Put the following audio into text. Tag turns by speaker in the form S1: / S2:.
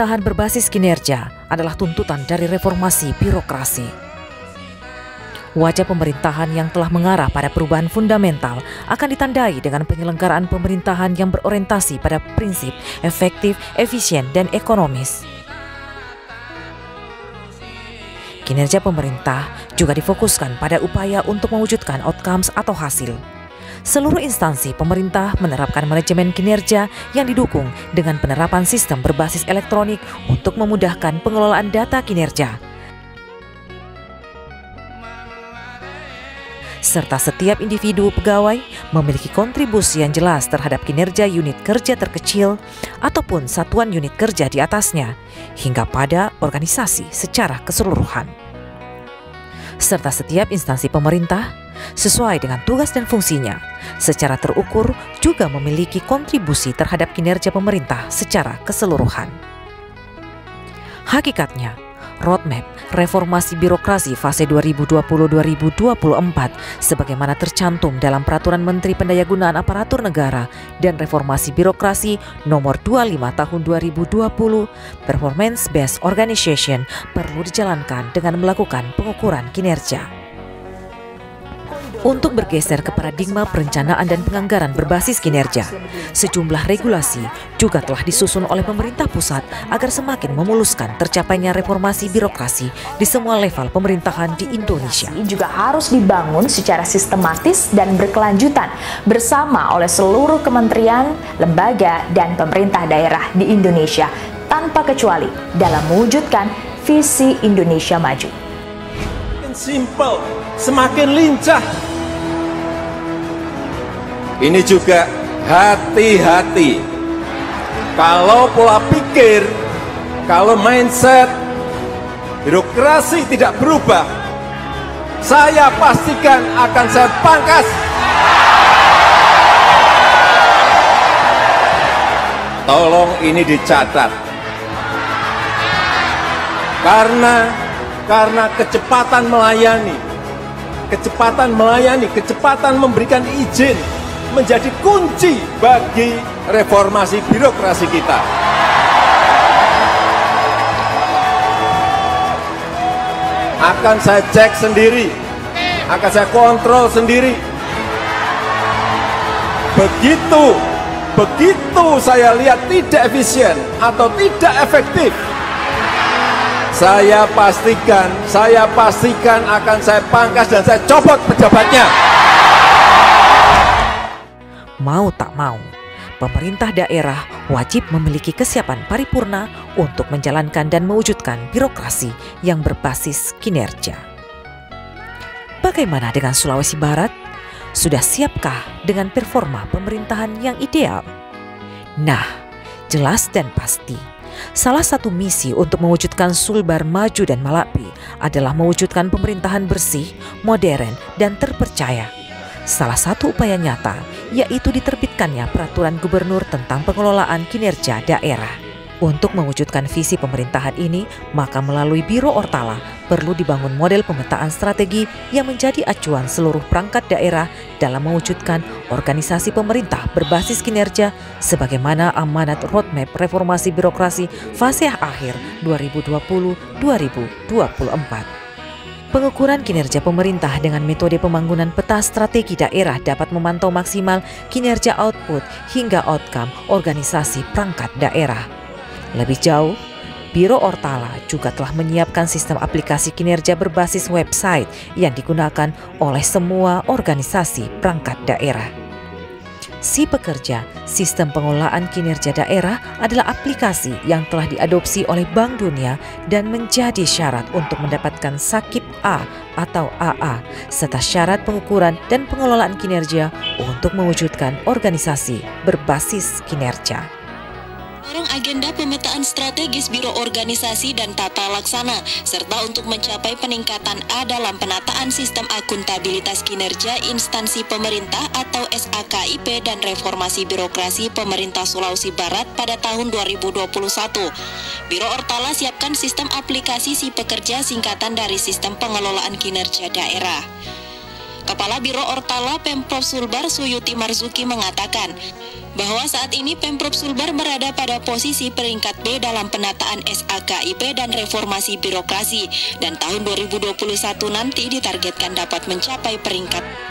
S1: pemerintahan berbasis kinerja adalah tuntutan dari reformasi birokrasi. Wajah pemerintahan yang telah mengarah pada perubahan fundamental akan ditandai dengan penyelenggaraan pemerintahan yang berorientasi pada prinsip efektif, efisien, dan ekonomis. Kinerja pemerintah juga difokuskan pada upaya untuk mewujudkan outcomes atau hasil. Seluruh instansi pemerintah menerapkan manajemen kinerja yang didukung dengan penerapan sistem berbasis elektronik untuk memudahkan pengelolaan data kinerja. Serta setiap individu pegawai memiliki kontribusi yang jelas terhadap kinerja unit kerja terkecil ataupun satuan unit kerja di atasnya, hingga pada organisasi secara keseluruhan. Serta setiap instansi pemerintah sesuai dengan tugas dan fungsinya, secara terukur juga memiliki kontribusi terhadap kinerja pemerintah secara keseluruhan. Hakikatnya, roadmap reformasi birokrasi fase 2020-2024 sebagaimana tercantum dalam Peraturan Menteri Pendayagunaan Aparatur Negara dan Reformasi Birokrasi Nomor 25 Tahun 2020, Performance Based Organization perlu dijalankan dengan melakukan pengukuran kinerja. Untuk bergeser ke paradigma perencanaan dan penganggaran berbasis kinerja, sejumlah regulasi juga telah disusun oleh pemerintah pusat agar semakin memuluskan tercapainya reformasi birokrasi di semua level pemerintahan di Indonesia.
S2: Juga harus dibangun secara sistematis dan berkelanjutan bersama oleh seluruh kementerian, lembaga, dan pemerintah daerah di Indonesia tanpa kecuali dalam mewujudkan visi Indonesia Maju.
S3: Semakin simpel, semakin lincah. Ini juga hati-hati. Kalau pola pikir, kalau mindset birokrasi tidak berubah, saya pastikan akan saya pangkas. Tolong ini dicatat. Karena kecepatan melayani, kecepatan memberikan izin menjadi kunci bagi reformasi birokrasi kita. Akan saya cek sendiri, akan saya kontrol sendiri. Begitu saya lihat tidak efisien atau tidak efektif, saya pastikan akan saya pangkas dan saya copot pejabatnya.
S1: Mau tak mau, pemerintah daerah wajib memiliki kesiapan paripurna untuk menjalankan dan mewujudkan birokrasi yang berbasis kinerja. Bagaimana dengan Sulawesi Barat? Sudah siapkah dengan performa pemerintahan yang ideal? Nah, jelas dan pasti, salah satu misi untuk mewujudkan Sulbar Maju dan Malapi adalah mewujudkan pemerintahan bersih, modern, dan terpercaya. Salah satu upaya nyata yaitu diterbitkannya Peraturan Gubernur tentang Pengelolaan Kinerja Daerah. Untuk mewujudkan visi pemerintahan ini, maka melalui Biro Ortala perlu dibangun model pemetaan strategi yang menjadi acuan seluruh perangkat daerah dalam mewujudkan organisasi pemerintah berbasis kinerja sebagaimana amanat roadmap reformasi birokrasi fase akhir 2020-2024. Pengukuran kinerja pemerintah dengan metode pembangunan peta strategi daerah dapat memantau maksimal kinerja output hingga outcome organisasi perangkat daerah. Lebih jauh, Biro Ortala juga telah menyiapkan sistem aplikasi kinerja berbasis website yang digunakan oleh semua organisasi perangkat daerah. Si Pekerja, Sistem Pengelolaan Kinerja Daerah adalah aplikasi yang telah diadopsi oleh Bank Dunia dan menjadi syarat untuk mendapatkan SAKIP A atau AA, serta syarat pengukuran dan pengelolaan kinerja untuk mewujudkan organisasi berbasis kinerja.
S4: Agenda pemetaan strategis Biro Organisasi dan Tata Laksana, serta untuk mencapai peningkatan A dalam penataan sistem akuntabilitas kinerja instansi pemerintah atau SAKIP dan reformasi birokrasi pemerintah Sulawesi Barat pada tahun 2021. Biro Ortala siapkan sistem aplikasi Si Pekerja singkatan dari Sistem Pengelolaan Kinerja Daerah. Kepala Biro Ortala Pemprov Sulbar Suyuti Marzuki mengatakan, bahwa saat ini Pemprov Sulbar berada pada posisi peringkat B dalam penataan SAKIP dan reformasi birokrasi, dan tahun 2021 nanti ditargetkan dapat mencapai peringkat